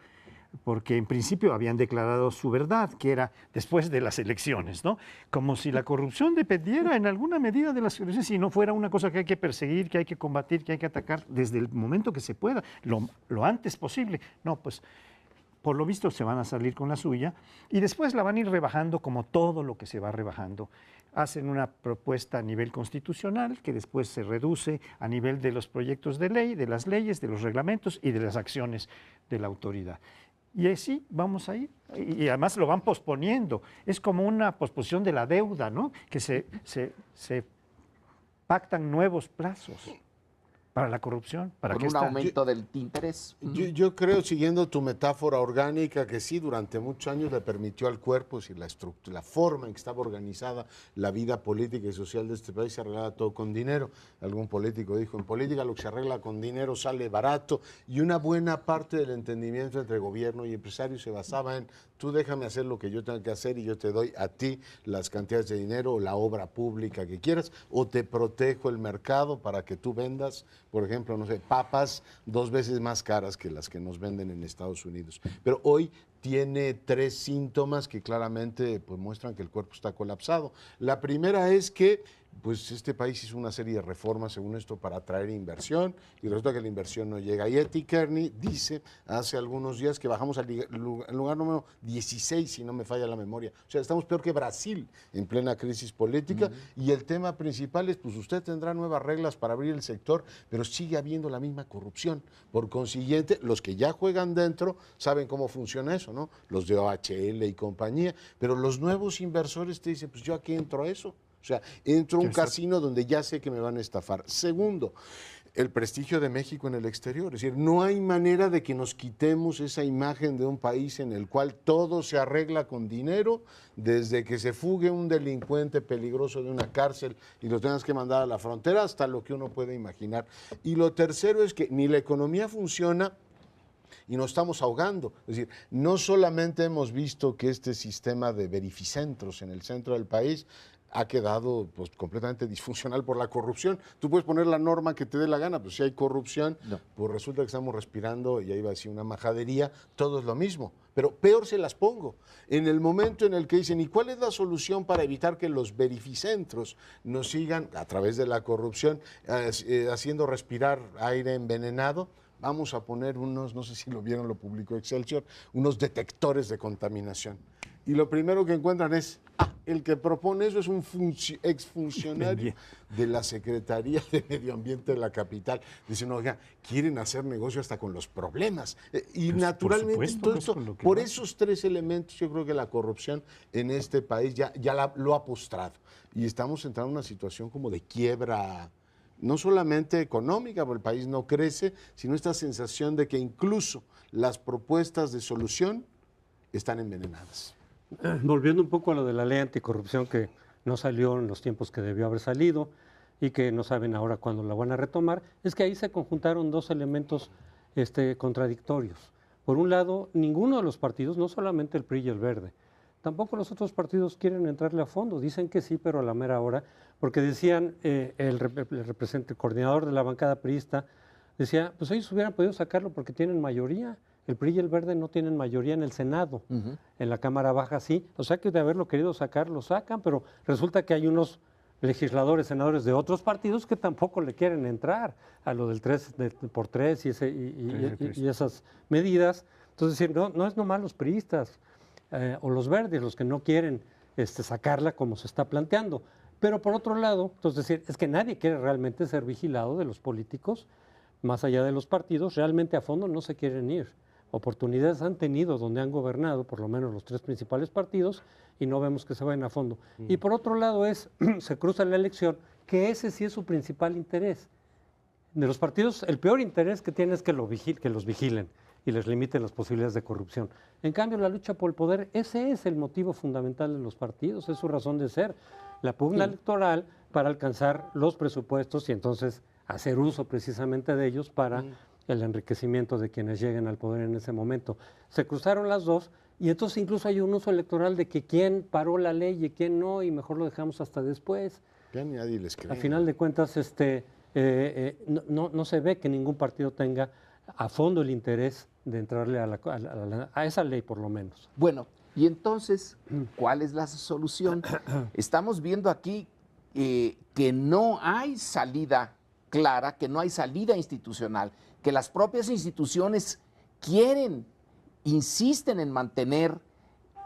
porque en principio habían declarado su verdad, que era después de las elecciones, ¿no? Como si la corrupción dependiera en alguna medida de las elecciones y no fuera una cosa que hay que perseguir, que hay que combatir, que hay que atacar desde el momento que se pueda, lo antes posible. No, pues por lo visto se van a salir con la suya y después la van a ir rebajando como todo lo que se va rebajando. Hacen una propuesta a nivel constitucional que después se reduce a nivel de los proyectos de ley, de las leyes, de los reglamentos y de las acciones de la autoridad. Y así vamos a ir. Y además lo van posponiendo. Es como una posposición de la deuda, ¿no? Que se pactan nuevos plazos para la corrupción. Con un aumento del interés. Yo creo, siguiendo tu metáfora orgánica, que sí, durante muchos años le permitió al cuerpo, es decir, la estructura, la forma en que estaba organizada la vida política y social de este país, se arreglaba todo con dinero. Algún político dijo, en política lo que se arregla con dinero sale barato, y una buena parte del entendimiento entre gobierno y empresario se basaba en, tú déjame hacer lo que yo tenga que hacer y yo te doy a ti las cantidades de dinero o la obra pública que quieras, o te protejo el mercado para que tú vendas, por ejemplo, no sé, papas 2 veces más caras que las que nos venden en Estados Unidos. Pero hoy tiene 3 síntomas que claramente pues, muestran que el cuerpo está colapsado. La primera es que pues este país hizo una serie de reformas, según esto, para atraer inversión, y resulta que la inversión no llega. Y Etty Kearney dice hace algunos días que bajamos al lugar número 16, si no me falla la memoria. O sea, estamos peor que Brasil en plena crisis política, y el tema principal es, pues usted tendrá nuevas reglas para abrir el sector, pero sigue habiendo la misma corrupción. Por consiguiente, los que ya juegan dentro saben cómo funciona eso, ¿no? Los de OHL y compañía, pero los nuevos inversores te dicen, pues yo aquí entro a eso. O sea, entro a un casino donde ya sé que me van a estafar. Segundo, el prestigio de México en el exterior. Es decir, no hay manera de que nos quitemos esa imagen de un país en el cual todo se arregla con dinero, desde que se fugue un delincuente peligroso de una cárcel y lo tengas que mandar a la frontera hasta lo que uno puede imaginar. Y lo tercero es que ni la economía funciona y nos estamos ahogando. Es decir, no solamente hemos visto que este sistema de verificentros en el centro del país ha quedado pues, completamente disfuncional por la corrupción. Tú puedes poner la norma que te dé la gana, pero si hay corrupción, pues resulta que estamos respirando, y ahí va a decir una majadería, todo es lo mismo. Pero peor se las pongo. En el momento en el que dicen, ¿y cuál es la solución para evitar que los verificentros nos sigan, a través de la corrupción, haciendo respirar aire envenenado? Vamos a poner unos, no sé si lo vieron, lo publicó Excelsior, unos detectores de contaminación. y lo primero que encuentran es, el que propone eso es un exfuncionario de la Secretaría de Medio Ambiente de la capital. Dicen, oiga, quieren hacer negocio hasta con los problemas. Y pues, naturalmente todo esto, por esos tres elementos, yo creo que la corrupción en este país ya lo ha postrado. Y estamos entrando en una situación como de quiebra, no solamente económica, porque el país no crece, sino esta sensación de que incluso las propuestas de solución están envenenadas. Volviendo un poco a lo de la ley anticorrupción que no salió en los tiempos que debió haber salido y que no saben ahora cuándo la van a retomar, es que ahí se conjuntaron dos elementos contradictorios. Por un lado, ninguno de los partidos, no solamente el PRI y el Verde, tampoco los otros partidos quieren entrarle a fondo. Dicen que sí, pero a la mera hora, porque decían, el coordinador de la bancada priista decía, pues ellos hubieran podido sacarlo porque tienen mayoría. El PRI y el Verde no tienen mayoría en el Senado, en la Cámara Baja sí, o sea que de haberlo querido sacar, lo sacan, pero resulta que hay unos legisladores, senadores de otros partidos que tampoco le quieren entrar a lo del 3x3 y esas medidas. Entonces, no es nomás los priistas o los verdes los que no quieren sacarla como se está planteando. Pero por otro lado, entonces es que nadie quiere realmente ser vigilado de los políticos, más allá de los partidos, realmente a fondo no se quieren ir. Oportunidades han tenido donde han gobernado, por lo menos los tres principales partidos, y no vemos que se vayan a fondo. Y por otro lado se cruza la elección, que ese sí es su principal interés. De los partidos, el peor interés que tienen es que los vigilen y les limiten las posibilidades de corrupción. En cambio, la lucha por el poder, ese es el motivo fundamental de los partidos, es su razón de ser. La pugna electoral para alcanzar los presupuestos y entonces hacer uso precisamente de ellos para el enriquecimiento de quienes lleguen al poder en ese momento. Se cruzaron las dos y entonces incluso hay un uso electoral de que quién paró la ley y quién no, y mejor lo dejamos hasta después. Ya nadie les cree. Al final de cuentas, no se ve que ningún partido tenga a fondo el interés de entrarle a esa ley, por lo menos. Bueno, y entonces, ¿cuál es la solución? Estamos viendo aquí que no hay salida clara, que no hay salida institucional, que las propias instituciones insisten en mantener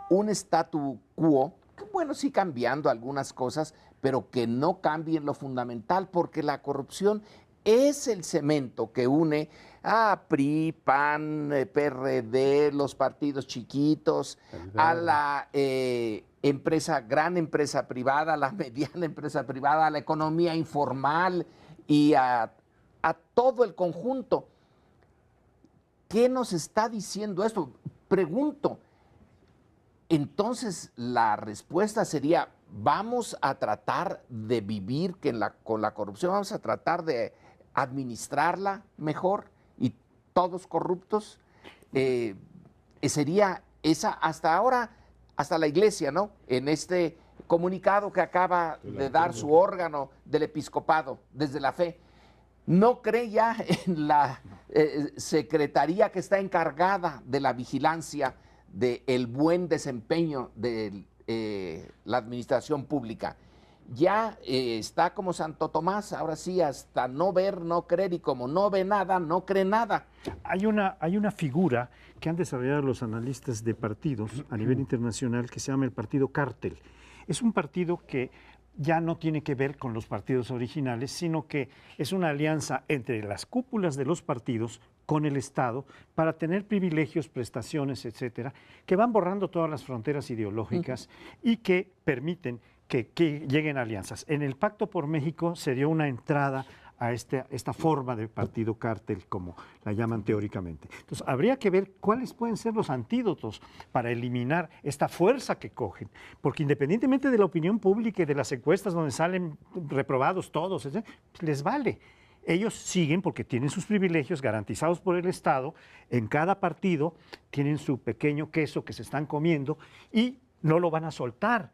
un statu quo, que bueno, sí cambiando algunas cosas, pero que no cambien lo fundamental, porque la corrupción es el cemento que une a PRI, PAN, PRD, los partidos chiquitos, a la gran empresa privada, a la mediana empresa privada, a la economía informal y a todo el conjunto. ¿Qué nos está diciendo esto? Pregunto. Entonces la respuesta sería, vamos a tratar de vivir con la corrupción, vamos a tratar de administrarla mejor y todos corruptos. Sería esa hasta ahora, hasta la Iglesia, ¿no? En este comunicado que acaba de dar su órgano del episcopado desde la fe, no cree ya en la secretaría que está encargada de la vigilancia del buen desempeño de la administración pública. Ya está como Santo Tomás, ahora sí, hasta no ver, no creer, y como no ve nada, no cree nada. Hay una figura que han desarrollado los analistas de partidos a nivel internacional que se llama el partido cártel. Es un partido que ya no tiene que ver con los partidos originales, sino que es una alianza entre las cúpulas de los partidos con el Estado para tener privilegios, prestaciones, etcétera, que van borrando todas las fronteras ideológicas y que permiten que lleguen alianzas. En el Pacto por México se dio una entrada a esta forma de partido cártel, como la llaman teóricamente. Entonces, habría que ver cuáles pueden ser los antídotos para eliminar esta fuerza que cogen, porque independientemente de la opinión pública y de las encuestas donde salen reprobados todos, etc., les vale. Ellos siguen porque tienen sus privilegios garantizados por el Estado, en cada partido tienen su pequeño queso que se están comiendo y no lo van a soltar.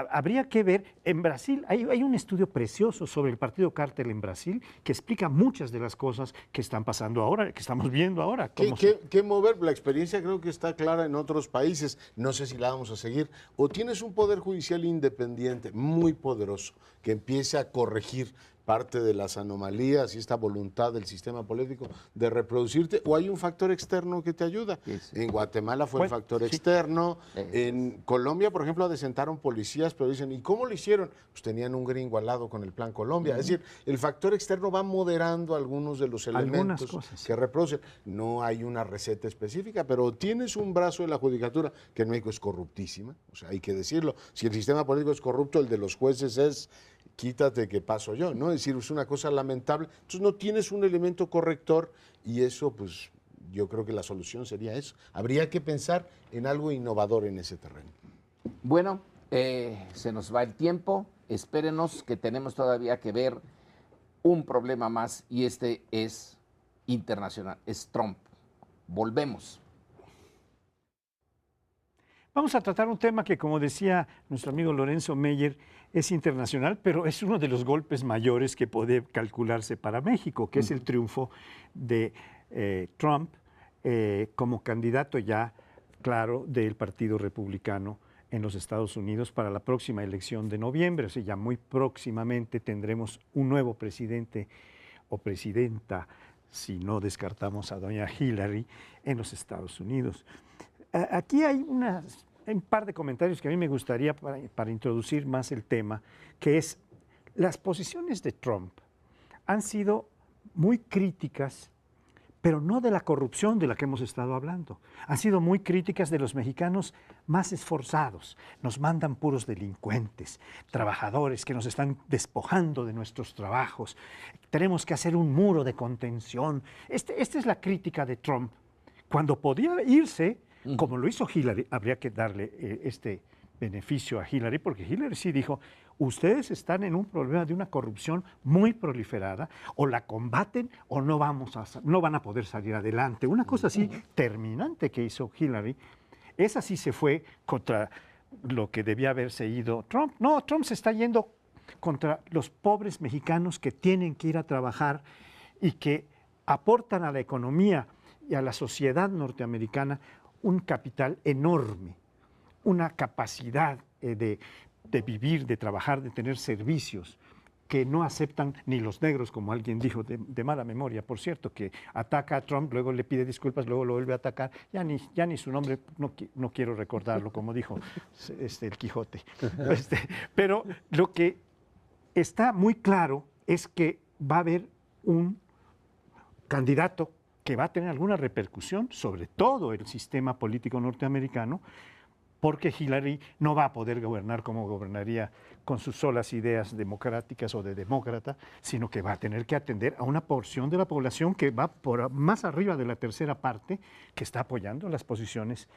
Habría que ver, en Brasil hay un estudio precioso sobre el partido cártel en Brasil que explica muchas de las cosas que están pasando ahora, que estamos viendo ahora. ¿Qué mover? La experiencia creo que está clara en otros países, no sé si la vamos a seguir. O tienes un poder judicial independiente, muy poderoso, que empiece a corregir parte de las anomalías y esta voluntad del sistema político de reproducirte, o hay un factor externo que te ayuda. En Guatemala fue el factor externo, en Colombia, por ejemplo, adesentaron policías, pero dicen, ¿y cómo lo hicieron? Pues tenían un gringo al lado con el Plan Colombia. Es decir, el factor externo va moderando algunos de los elementos que reproducen. No hay una receta específica, pero tienes un brazo de la judicatura que en México es corruptísima, o sea, hay que decirlo. Si el sistema político es corrupto, el de los jueces es quítate que paso yo, ¿no? Es decir, es una cosa lamentable. Entonces no tienes un elemento corrector y eso, pues, yo creo que la solución sería eso. Habría que pensar en algo innovador en ese terreno. Bueno, se nos va el tiempo. Espérenos que tenemos todavía que ver un problema más y este es internacional, es Trump. Volvemos. Vamos a tratar un tema que, como decía nuestro amigo Lorenzo Meyer, es internacional, pero es uno de los golpes mayores que puede calcularse para México, que es el triunfo de Trump como candidato ya claro del Partido Republicano en los Estados Unidos para la próxima elección de noviembre. O sea, ya muy próximamente tendremos un nuevo presidente o presidenta, si no descartamos a doña Hillary, en los Estados Unidos. Aquí hay un par de comentarios que a mí me gustaría para introducir más el tema, que es las posiciones de Trump han sido muy críticas, pero no de la corrupción de la que hemos estado hablando. Han sido muy críticas de los mexicanos más esforzados. Nos mandan puros delincuentes, trabajadores que nos están despojando de nuestros trabajos. Tenemos que hacer un muro de contención. Esta es la crítica de Trump. Cuando podía irse, como lo hizo Hillary, habría que darle este beneficio a Hillary, porque Hillary sí dijo, ustedes están en un problema de una corrupción muy proliferada, o la combaten o no van a poder salir adelante. Una cosa así terminante que hizo Hillary, esa sí se fue contra lo que debía haberse ido Trump. No, Trump se está yendo contra los pobres mexicanos que tienen que ir a trabajar y que aportan a la economía y a la sociedad norteamericana un capital enorme, una capacidad de vivir, de trabajar, de tener servicios que no aceptan ni los negros, como alguien dijo de mala memoria, por cierto, que ataca a Trump, luego le pide disculpas, luego lo vuelve a atacar, ya ni su nombre, no quiero recordarlo, como dijo el Quijote. Pero lo que está muy claro es que va a haber un candidato que va a tener alguna repercusión sobre todo el sistema político norteamericano, porque Hillary no va a poder gobernar como gobernaría con sus solas ideas democráticas o de demócrata, sino que va a tener que atender a una porción de la población que va por más arriba de la tercera parte, que está apoyando las posiciones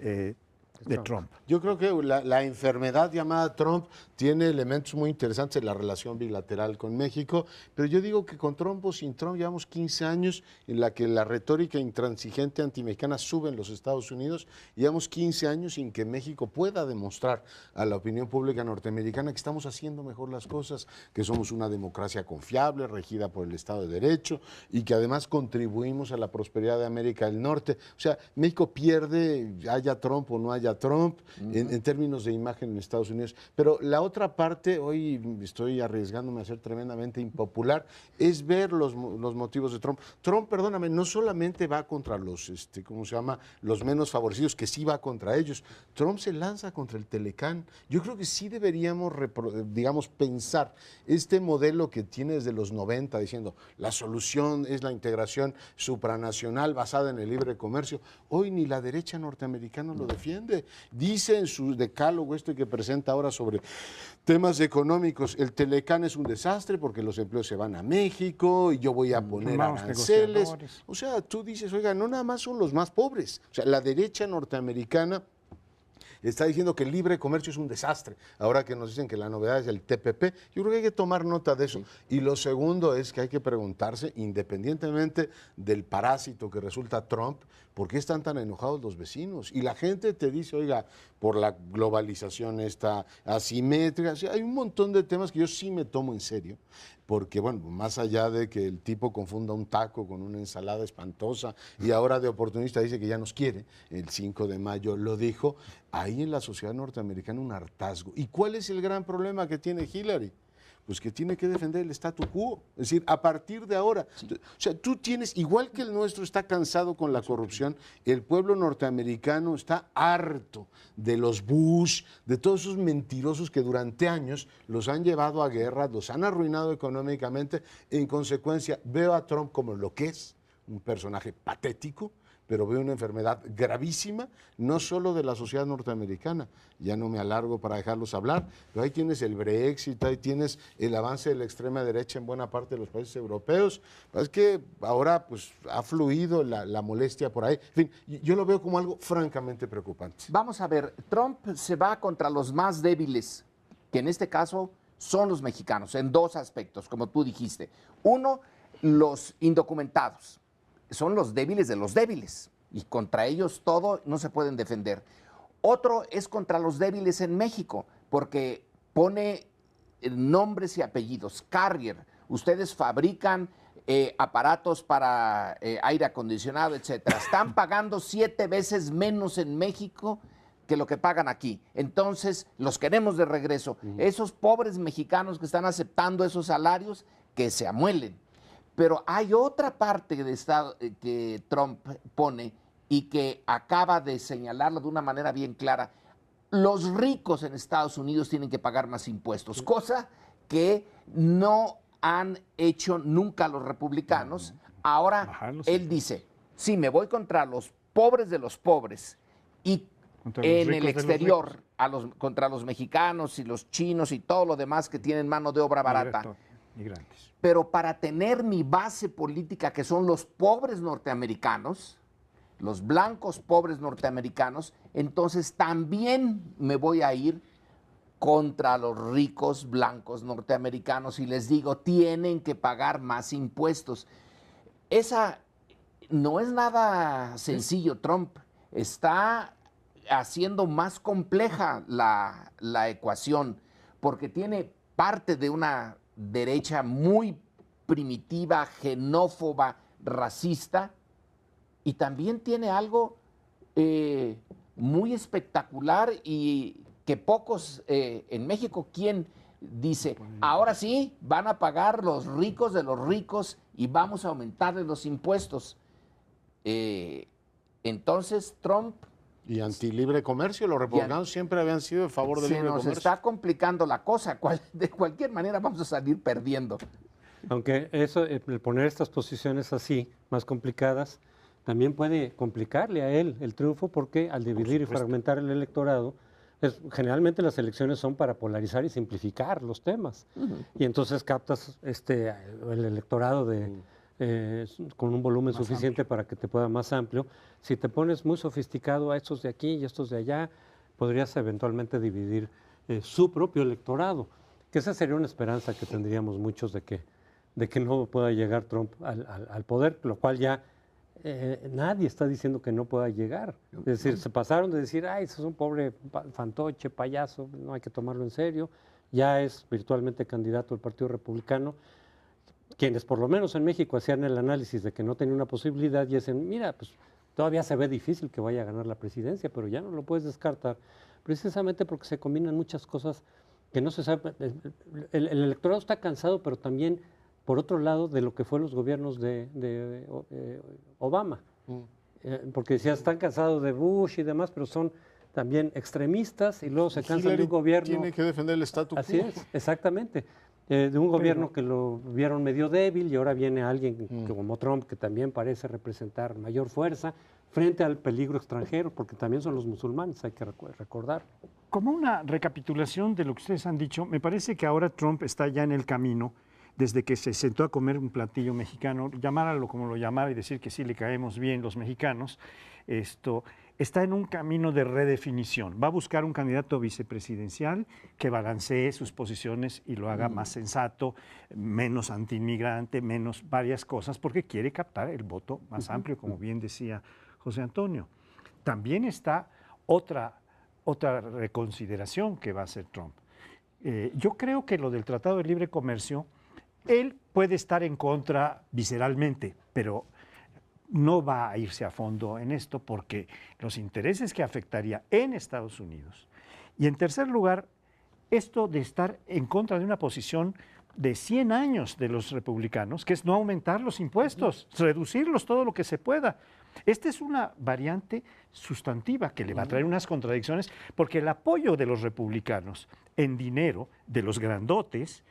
de Trump. Yo creo que la enfermedad llamada Trump tiene elementos muy interesantes en la relación bilateral con México, pero yo digo que con Trump o sin Trump llevamos 15 años en la que la retórica intransigente antimexicana sube en los Estados Unidos, llevamos 15 años sin que México pueda demostrar a la opinión pública norteamericana que estamos haciendo mejor las cosas, que somos una democracia confiable, regida por el Estado de Derecho y que además contribuimos a la prosperidad de América del Norte. O sea, México pierde, haya Trump o no haya Trump, en términos de imagen en Estados Unidos. Pero la otra parte, hoy estoy arriesgándome a ser tremendamente impopular, es ver los motivos de Trump. Trump, perdóname, no solamente va contra los, ¿cómo se llama?, los menos favorecidos, que sí va contra ellos. Trump se lanza contra el Telecán. Yo creo que sí deberíamos, digamos, pensar este modelo que tiene desde los 90, diciendo, la solución es la integración supranacional basada en el libre comercio. Hoy ni la derecha norteamericana lo defiende. Dice en su decálogo que presenta ahora sobre temas económicos, el Telecán es un desastre porque los empleos se van a México y yo voy a poner aranceles. O sea, tú dices, oiga, no nada más son los más pobres. O sea, la derecha norteamericana está diciendo que el libre comercio es un desastre. Ahora que nos dicen que la novedad es el TPP, yo creo que hay que tomar nota de eso. Sí. Y lo segundo es que hay que preguntarse, independientemente del parásito que resulta Trump, ¿por qué están tan enojados los vecinos? Y la gente te dice, oiga, por la globalización esta asimétrica, o sea, hay un montón de temas que yo sí me tomo en serio, porque, bueno, más allá de que el tipo confunda un taco con una ensalada espantosa y ahora de oportunista dice que ya nos quiere, el 5 de mayo lo dijo, hay en la sociedad norteamericana un hartazgo. ¿Y cuál es el gran problema que tiene Hillary? pues que tiene que defender el statu quo. Es decir, a partir de ahora, o sea, tú tienes, igual que el nuestro está cansado con la corrupción, el pueblo norteamericano está harto de los Bush, de todos esos mentirosos que durante años los han llevado a guerra, los han arruinado económicamente. En consecuencia, veo a Trump como lo que es, un personaje patético, pero veo una enfermedad gravísima, no solo de la sociedad norteamericana. Ya no me alargo para dejarlos hablar, pero ahí tienes el Brexit, ahí tienes el avance de la extrema derecha en buena parte de los países europeos. Es que ahora pues ha fluido la molestia por ahí. En fin, yo lo veo como algo francamente preocupante. Vamos a ver, Trump se va contra los más débiles, que en este caso son los mexicanos, en dos aspectos, como tú dijiste. Uno, los indocumentados. Son los débiles de los débiles y contra ellos todo no se pueden defender. Otro es contra los débiles en México, porque pone nombres y apellidos. Carrier, ustedes fabrican aparatos para aire acondicionado, etcétera. Están pagando 7 veces menos en México que lo que pagan aquí. Entonces, los queremos de regreso. Esos pobres mexicanos que están aceptando esos salarios, que se amuelen. Pero hay otra parte de Estado que Trump pone y que acaba de señalarlo de una manera bien clara. Los ricos en Estados Unidos tienen que pagar más impuestos, cosa que no han hecho nunca los republicanos. Ahora él dice, sí, me voy contra los pobres de los pobres y en el exterior contra los mexicanos y los chinos y todo lo demás que tienen mano de obra barata. Migrantes. Pero para tener mi base política, que son los pobres norteamericanos, los blancos pobres norteamericanos, entonces también me voy a ir contra los ricos blancos norteamericanos y les digo, tienen que pagar más impuestos. Esa no es nada sencillo, Trump. Está haciendo más compleja la ecuación, porque tiene parte de una derecha muy primitiva, xenófoba, racista, y también tiene algo muy espectacular y que pocos en México, ¿quién dice? Ahora sí, van a pagar los ricos de los ricos y vamos a aumentarles los impuestos. Entonces, Trump... Y antilibre comercio, los republicanos siempre habían sido a favor del libre comercio. Se nos está complicando la cosa, de cualquier manera vamos a salir perdiendo. Aunque eso, el poner estas posiciones así, más complicadas, también puede complicarle a él el triunfo, porque al dividir y fragmentar el electorado, generalmente las elecciones son para polarizar y simplificar los temas. Y entonces captas el electorado con un volumen más suficiente amplio para que te pueda más amplio. Si te pones muy sofisticado a estos de aquí y estos de allá, podrías eventualmente dividir su propio electorado, que esa sería una esperanza que tendríamos muchos de que no pueda llegar Trump al poder, lo cual ya nadie está diciendo que no pueda llegar. Es decir, se pasaron de decir, ay, eso es un pobre fantoche, payaso, no hay que tomarlo en serio, ya es virtualmente candidato del Partido Republicano. Quienes por lo menos en México hacían el análisis de que no tenía una posibilidad y dicen, mira, pues todavía se ve difícil que vaya a ganar la presidencia, pero ya no lo puedes descartar, precisamente porque se combinan muchas cosas que no se sabe. El electorado está cansado, pero también, por otro lado, de lo que fue los gobiernos de Obama. Porque decía, están cansados de Bush y demás, pero son también extremistas y luego se cansan de un gobierno. Tiene que defender el statu quo. Así es, exactamente. De un gobierno que lo vieron medio débil y ahora viene alguien como Trump, que también parece representar mayor fuerza frente al peligro extranjero, porque también son los musulmanes, hay que recordar. Como una recapitulación de lo que ustedes han dicho, me parece que ahora Trump está ya en el camino, desde que se sentó a comer un platillo mexicano, llamáralo como lo llamara y decir que sí le caemos bien los mexicanos, está en un camino de redefinición. Va a buscar un candidato vicepresidencial que balancee sus posiciones y lo haga más sensato, menos antiinmigrante, menos varias cosas, porque quiere captar el voto más amplio, como bien decía José Antonio. También está otra reconsideración que va a hacer Trump. Yo creo que lo del Tratado de Libre Comercio, él puede estar en contra visceralmente, pero no va a irse a fondo en esto porque los intereses que afectaría en Estados Unidos. Y en tercer lugar, esto de estar en contra de una posición de 100 años de los republicanos, que es no aumentar los impuestos, reducirlos todo lo que se pueda. Esta es una variante sustantiva que le va a traer unas contradicciones, porque el apoyo de los republicanos en dinero de los grandotes,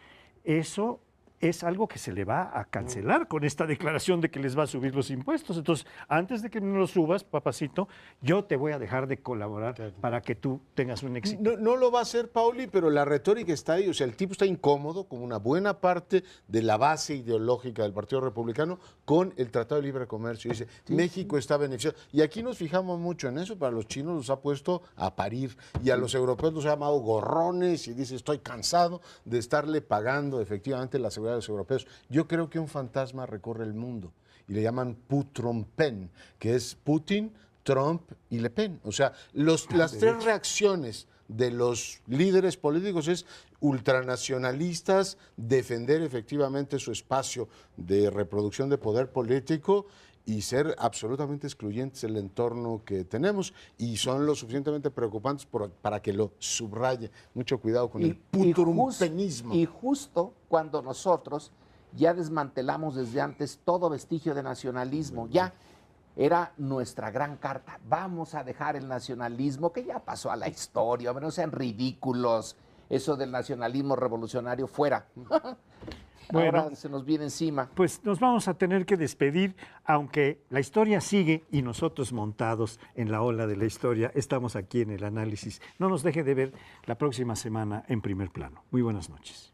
eso es algo que se le va a cancelar con esta declaración de que les va a subir los impuestos. Entonces, antes de que me los subas, papacito, yo te voy a dejar de colaborar para que tú tengas un éxito. No lo va a hacer Pauli, pero la retórica está ahí. O sea, el tipo está incómodo con una buena parte de la base ideológica del Partido Republicano con el Tratado de Libre Comercio. Dice, México está beneficiado. Y aquí nos fijamos mucho en eso. Para los chinos los ha puesto a parir. Y a los europeos los ha llamado gorrones y dice, estoy cansado de estarle pagando efectivamente la seguridad de los europeos. Yo creo que un fantasma recorre el mundo y le llaman Putrompen, que es Putin, Trump y Le Pen. O sea, las tres reacciones de los líderes políticos es ultranacionalistas, defender efectivamente su espacio de reproducción de poder político y ser absolutamente excluyentes del entorno que tenemos, y son lo suficientemente preocupantes para que lo subraye. Mucho cuidado con el putrumpenismo. Y justo cuando nosotros ya desmantelamos desde antes todo vestigio de nacionalismo, ya era nuestra gran carta. Vamos a dejar el nacionalismo, que ya pasó a la historia, no sean ridículos, eso del nacionalismo revolucionario fuera. Bueno, ahora se nos viene encima. Pues nos vamos a tener que despedir, aunque la historia sigue y nosotros montados en la ola de la historia estamos aquí en el análisis. No nos deje de ver la próxima semana en Primer Plano. Muy buenas noches.